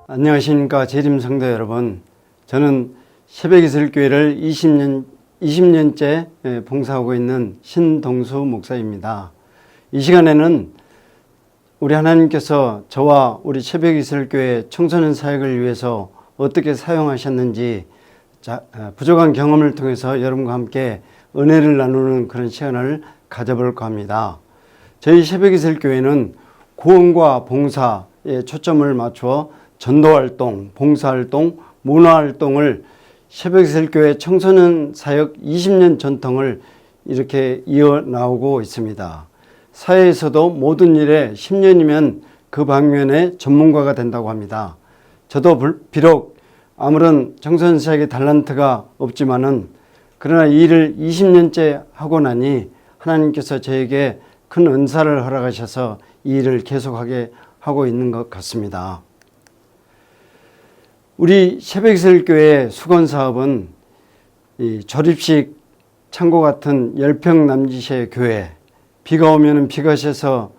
안녕하십니까 재림성도 여러분. 저는 새벽이슬교회를 20년째 봉사하고 있는 신동수 목사입니다. 이 시간에는 우리 하나님께서 저와 우리 새벽이슬교회 청소년 사역을 위해서 어떻게 사용하셨는지 부족한 경험을 통해서 여러분과 함께 은혜를 나누는 그런 시간을 가져볼까 합니다. 저희 새벽이슬교회는 구원과 봉사에 초점을 맞추어 전도활동, 봉사활동, 문화활동을 새벽이슬교회 청소년 사역 20년 전통을 이렇게 이어나오고 있습니다. 사회에서도 모든 일에 10년이면 그 방면의 전문가가 된다고 합니다. 저도 비록 아무런 청소년 사역의 달란트가 없지만은 그러나 이 일을 20년째 하고 나니 하나님께서 저에게 큰 은사를 허락하셔서 이 일을 계속하게 하고 있는 것 같습니다. 우리 새벽이슬교회 수건사업은 이 조립식 창고 같은 10평 남짓의 교회, 비가 오면 비가 셔서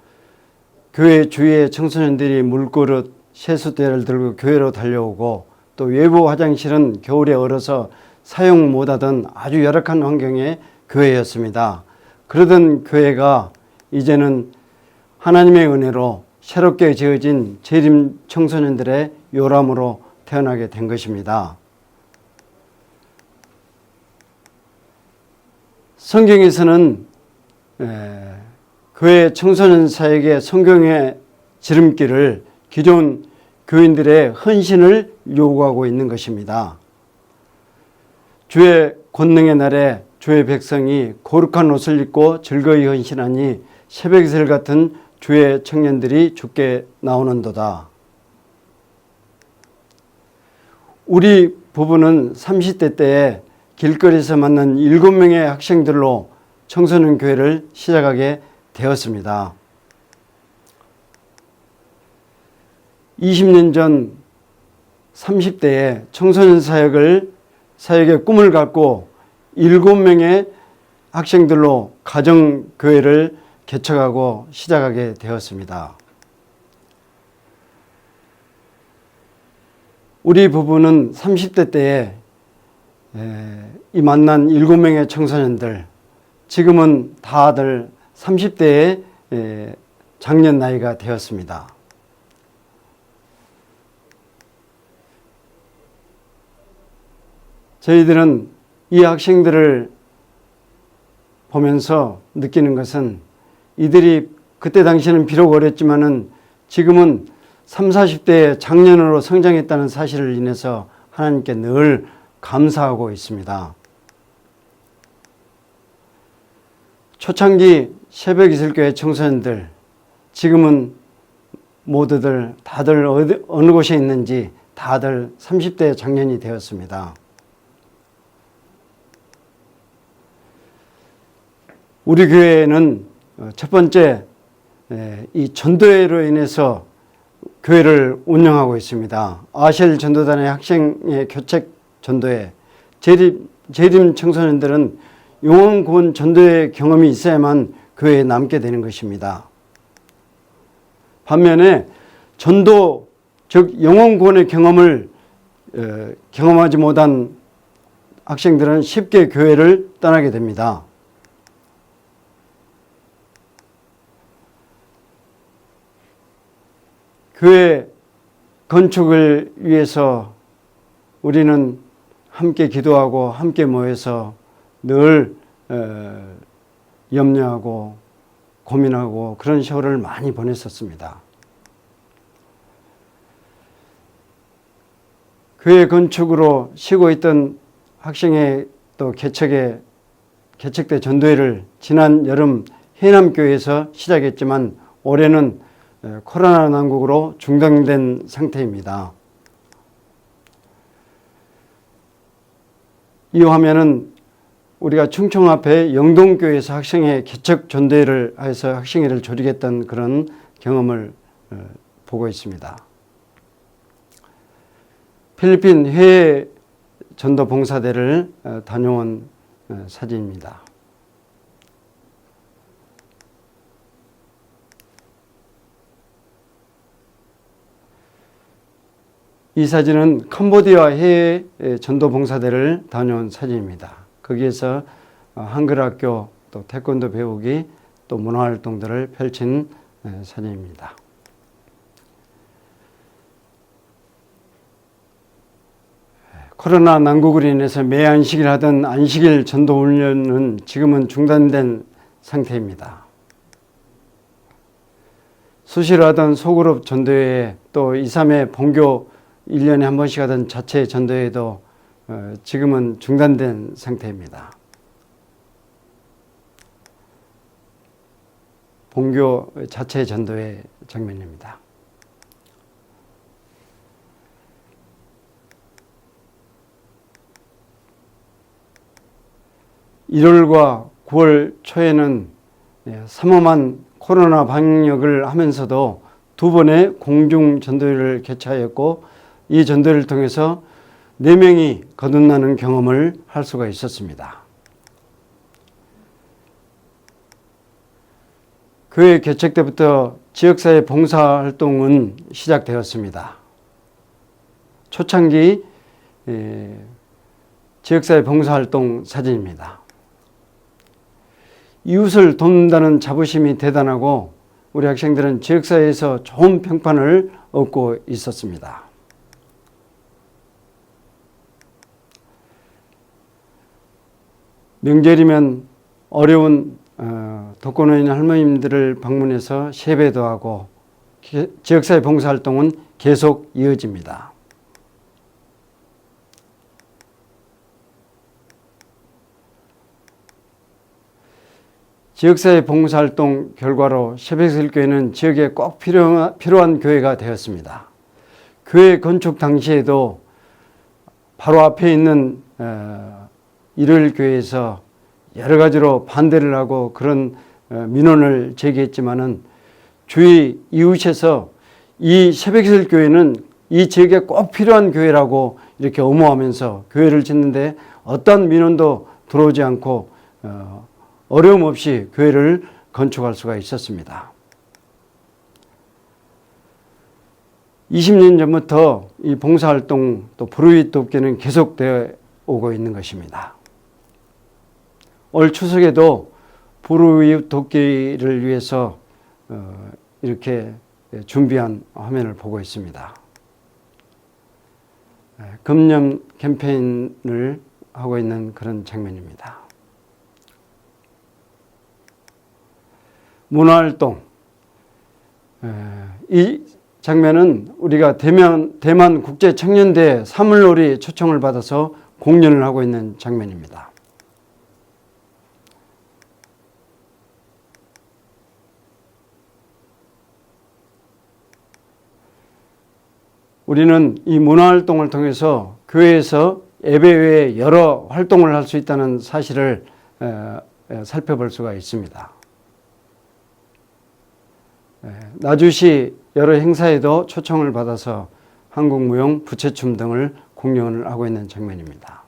교회 주위에 청소년들이 물그릇, 세수대를 들고 교회로 달려오고 또 외부 화장실은 겨울에 얼어서 사용 못하던 아주 열악한 환경의 교회였습니다. 그러던 교회가 이제는 하나님의 은혜로 새롭게 지어진 재림 청소년들의 요람으로 태어나게 된 것입니다. 성경에서는 교회 청소년 사역의 성경의 지름길을 기존 교인들의 헌신을 요구하고 있는 것입니다. 주의 권능의 날에 주의 백성이 거룩한 옷을 입고 즐거이 헌신하니 새벽이슬 같은 주의 청년들이 주께 나오는도다. 우리 부부는 30대 때에 길거리에서 만난 7명의 학생들로 청소년 교회를 시작하게 되었습니다. 20년 전 30대에 청소년 사역의 꿈을 갖고 7명의 학생들로 가정교회를 개척하고 시작하게 되었습니다. 우리 부부는 30대 때에 이 만난 7명의 청소년들, 지금은 다들 30대의 장년 나이가 되었습니다. 저희들은 이 학생들을 보면서 느끼는 것은 이들이 그때 당시에는 비록 어렸지만은 지금은 30, 40대의 장년으로 성장했다는 사실을 인해서 하나님께 늘 감사하고 있습니다. 초창기 새벽이슬교회 청소년들, 지금은 모두들 다들 어느 곳에 있는지 다들 30대 장년이 되었습니다. 우리 교회는 첫 번째 이 전도회로 인해서 교회를 운영하고 있습니다. 아셀 전도단의 학생의 교책 전도회, 재림 청소년들은 영혼 구원 전도회 경험이 있어야만 교회에 남게 되는 것입니다. 반면에 전도, 즉 영혼 구원의 경험을 경험하지 못한 학생들은 쉽게 교회를 떠나게 됩니다. 교회 건축을 위해서 우리는 함께 기도하고 함께 모여서 늘 염려하고 고민하고 그런 세월을 많이 보냈었습니다. 교회 건축으로 쉬고 있던 학생의 또 개척대 전도회를 지난 여름 해남교회에서 시작했지만 올해는 코로나 난국으로 중단된 상태입니다. 이 화면은 우리가 충청 앞에 영동교회에서 학생회 개척 전도회를 해서 학생회를 조직했던 그런 경험을 보고 있습니다. 필리핀 해외 전도 봉사대를 다녀온 사진입니다. 이 사진은 캄보디아 해외 전도 봉사대를 다녀온 사진입니다. 거기에서 한글학교 또 태권도 배우기 또 문화활동들을 펼친 사진입니다. 코로나 난국으로 인해서 매 안식일 하던 안식일 전도 훈련은 지금은 중단된 상태입니다. 수시로 하던 소그룹 전도회 또 2, 3회 본교 1년에 한 번씩 하던 자체 전도회도 지금은 중단된 상태입니다. 본교 자체 전도회 장면입니다. 1월과 9월 초에는 삼엄한 코로나 방역을 하면서도 2번의 공중 전도회를 개최하였고 이 전도회를 통해서 4명이 거듭나는 경험을 할 수가 있었습니다. 교회 개척 때부터 지역사회 봉사활동은 시작되었습니다. 초창기 지역사회 봉사활동 사진입니다. 이웃을 돕는다는 자부심이 대단하고 우리 학생들은 지역사회에서 좋은 평판을 얻고 있었습니다. 명절이면 어려운 독거노인 할머님들을 방문해서 세배도 하고 지역사회 봉사활동은 계속 이어집니다. 지역사회 봉사활동 결과로 새벽설교회는 지역에 꼭 필요한 교회가 되었습니다. 교회 건축 당시에도 바로 앞에 있는 일요일교회에서 여러 가지로 반대를 하고 그런 민원을 제기했지만은 주위 이웃에서 이 새벽설교회는 이 지역에 꼭 필요한 교회라고 이렇게 엄호하면서 교회를 짓는데 어떤 민원도 들어오지 않고 어려움 없이 교회를 건축할 수가 있었습니다. 20년 전부터 이 봉사활동 또 불우이웃 돕기는 계속되어 오고 있는 것입니다. 올 추석에도 불우이웃 돕기를 위해서 이렇게 준비한 화면을 보고 있습니다. 금년 캠페인을 하고 있는 그런 장면입니다. 문화활동, 이 장면은 우리가 대만 국제청년대 사물놀이 초청을 받아서 공연을 하고 있는 장면입니다. 우리는 이 문화활동을 통해서 교회에서 예배 외에 여러 활동을 할 수 있다는 사실을 살펴볼 수가 있습니다. 나주시 여러 행사에도 초청을 받아서 한국무용, 부채춤 등을 공연을 하고 있는 장면입니다.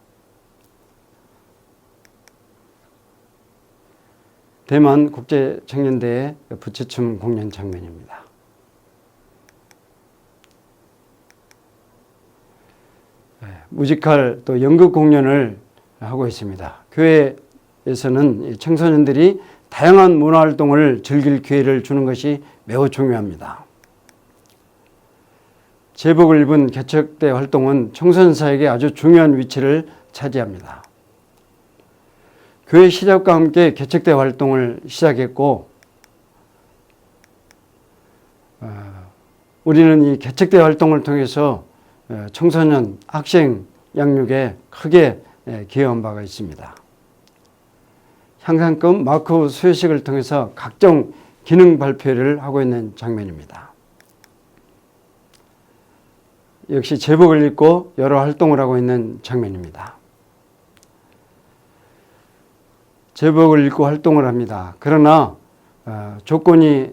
대만 국제청년대의 부채춤 공연 장면입니다. 뮤지컬 또 연극 공연을 하고 있습니다. 교회에서는 청소년들이 다양한 문화활동을 즐길 기회를 주는 것이 매우 중요합니다. 제복을 입은 개척대 활동은 청소년사에게 아주 중요한 위치를 차지합니다. 교회 시작과 함께 개척대 활동을 시작했고 우리는 이 개척대 활동을 통해서 청소년, 학생 양육에 크게 기여한 바가 있습니다. 향상급 마크 수여식을 통해서 각종 기능 발표를 하고 있는 장면입니다. 역시 제복을 입고 여러 활동을 하고 있는 장면입니다. 제복을 입고 활동을 합니다. 그러나 조건이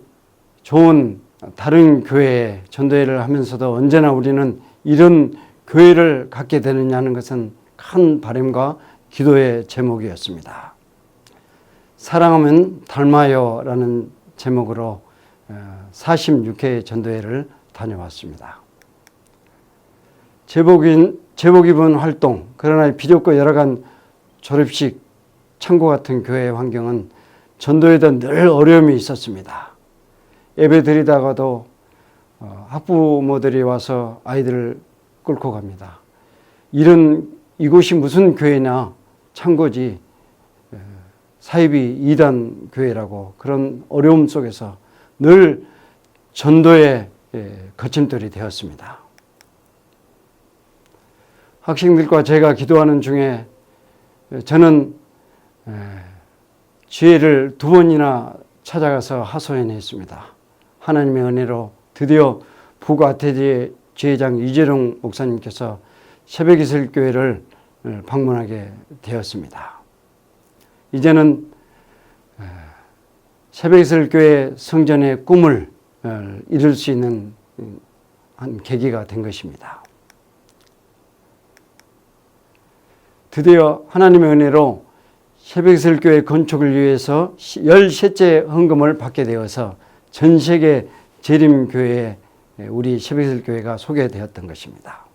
좋은 다른 교회에 전도회를 하면서도 언제나 우리는 이런 교회를 갖게 되느냐는 것은 큰 바람과 기도의 제목이었습니다. 사랑하면 닮아요 라는 제목으로 46회 전도회를 다녀왔습니다. 제복 입은 활동, 그러나 비좁고 열악한 졸업식, 창고 같은 교회 환경은 전도에도 늘 어려움이 있었습니다. 예배 드리다가도 학부모들이 와서 아이들을 끌고 갑니다. 이곳이 무슨 교회냐, 창고지, 사이비 이단 교회라고, 그런 어려움 속에서 늘 전도의 거침돌이 되었습니다. 학생들과 제가 기도하는 중에 저는 지혜를 2번이나 찾아가서 하소연했습니다. 하나님의 은혜로 드디어 북아태지 지회장 이재룡 목사님께서 새벽이슬교회를 방문하게 되었습니다. 이제는 새벽이슬교회 성전의 꿈을 이룰 수 있는 한 계기가 된 것입니다. 드디어 하나님의 은혜로 새벽이슬교회 건축을 위해서 13째 헌금을 받게 되어서 전 세계 재림교회에 우리 새벽이슬교회가 소개되었던 것입니다.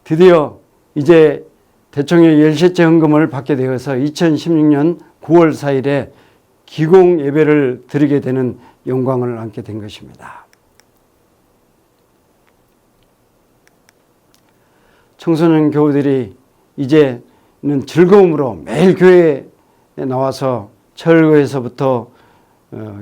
드디어 이제 대청의 13째 헌금을 받게 되어서 2016년 9월 4일에 기공 예배를 드리게 되는 영광을 안게 된 것입니다. 청소년 교우들이 이제는 즐거움으로 매일 교회에 나와서 철거에서부터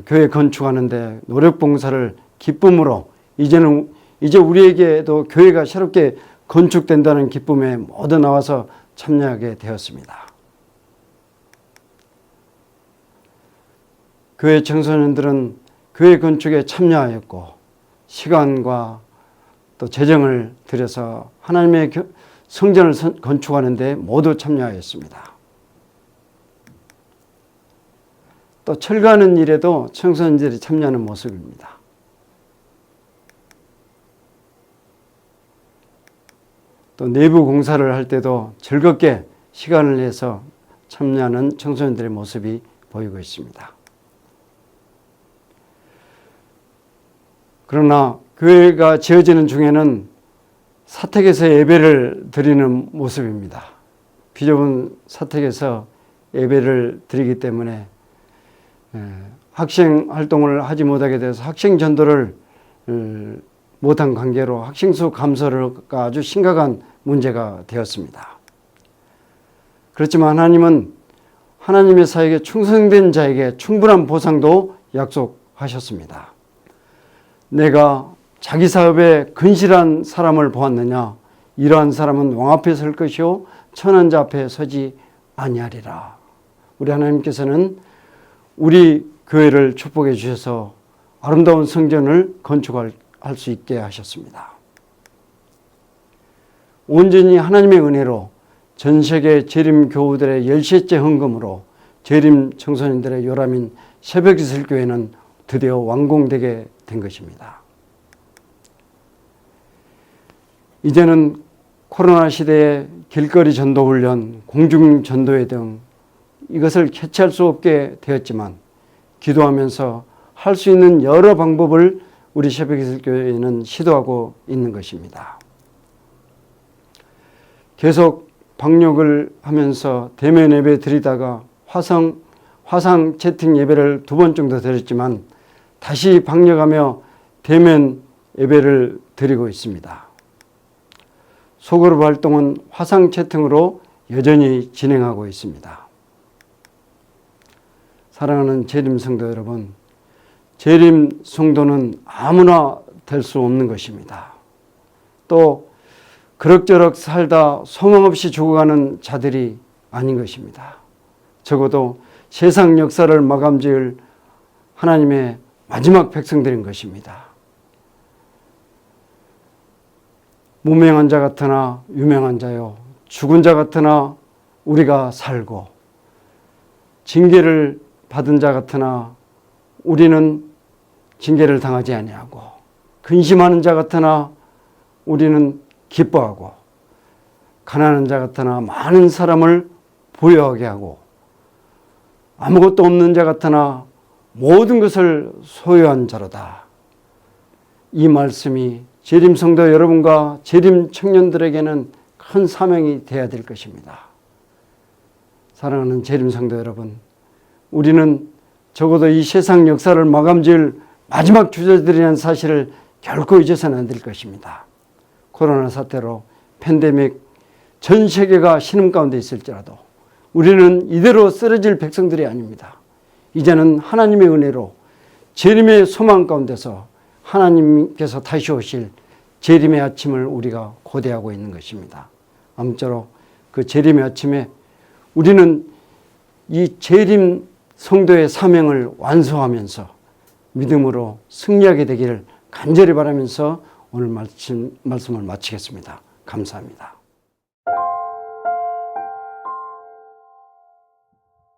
교회 건축하는데 노력봉사를 기쁨으로 이제 우리에게도 교회가 새롭게 건축된다는 기쁨에 모두 나와서 참여하게 되었습니다. 교회 청소년들은 교회 건축에 참여하였고 시간과 또 재정을 들여서 하나님의 성전을 건축하는 데 모두 참여하였습니다. 또 철거하는 일에도 청소년들이 참여하는 모습입니다. 또 내부 공사를 할 때도 즐겁게 시간을 내서 참여하는 청소년들의 모습이 보이고 있습니다. 그러나 교회가 지어지는 중에는 사택에서 예배를 드리는 모습입니다. 비좁은 사택에서 예배를 드리기 때문에 학생 활동을 하지 못하게 돼서 학생 전도를 못한 관계로 학생수 감소가 아주 심각한 문제가 되었습니다. 그렇지만 하나님은 하나님의 사역에 충성된 자에게 충분한 보상도 약속하셨습니다. 내가 자기 사업에 근실한 사람을 보았느냐? 이러한 사람은 왕 앞에 설 것이요 천한자 앞에 서지 아니하리라. 우리 하나님께서는 우리 교회를 축복해 주셔서 아름다운 성전을 건축할 수 있게 하셨습니다. 온전히 하나님의 은혜로 전 세계 재림 교우들의 13째 헌금으로 재림 청소년들의 요람인 새벽이슬교회는 드디어 완공되게 된 것입니다. 이제는 코로나 시대에 길거리 전도훈련, 공중 전도회 등 이것을 캐치할 수 없게 되었지만 기도하면서 할 수 있는 여러 방법을 우리 새벽이슬교회는 시도하고 있는 것입니다. 계속 방역을 하면서 대면 예배 드리다가 화상 채팅 예배를 2번 정도 드렸지만 다시 방역하며 대면 예배를 드리고 있습니다. 소그룹 활동은 화상 채팅으로 여전히 진행하고 있습니다. 사랑하는 재림 성도 여러분, 재림 성도는 아무나 될 수 없는 것입니다. 또 그럭저럭 살다 소망 없이 죽어가는 자들이 아닌 것입니다. 적어도 세상 역사를 마감지을 하나님의 마지막 백성들인 것입니다. 무명한 자 같으나 유명한 자요, 죽은 자 같으나 우리가 살고, 징계를 받은 자 같으나 우리는 징계를 당하지 아니하고, 근심하는 자 같으나 우리는 기뻐하고, 가난한 자 같으나 많은 사람을 부유하게 하고, 아무것도 없는 자 같으나 모든 것을 소유한 자로다. 이 말씀이 재림 성도 여러분과 재림 청년들에게는 큰 사명이 되어야 될 것입니다. 사랑하는 재림 성도 여러분, 우리는 적어도 이 세상 역사를 마감지을 마지막 주자들이라는 사실을 결코 잊어서는 안 될 것입니다. 코로나 사태로 팬데믹 전 세계가 신음 가운데 있을지라도 우리는 이대로 쓰러질 백성들이 아닙니다. 이제는 하나님의 은혜로 재림의 소망 가운데서 하나님께서 다시 오실 재림의 아침을 우리가 고대하고 있는 것입니다. 아무쪼록 그 재림의 아침에 우리는 이 재림 성도의 사명을 완수하면서 믿음으로 승리하게 되기를 간절히 바라면서 오늘 말씀을 마치겠습니다. 감사합니다.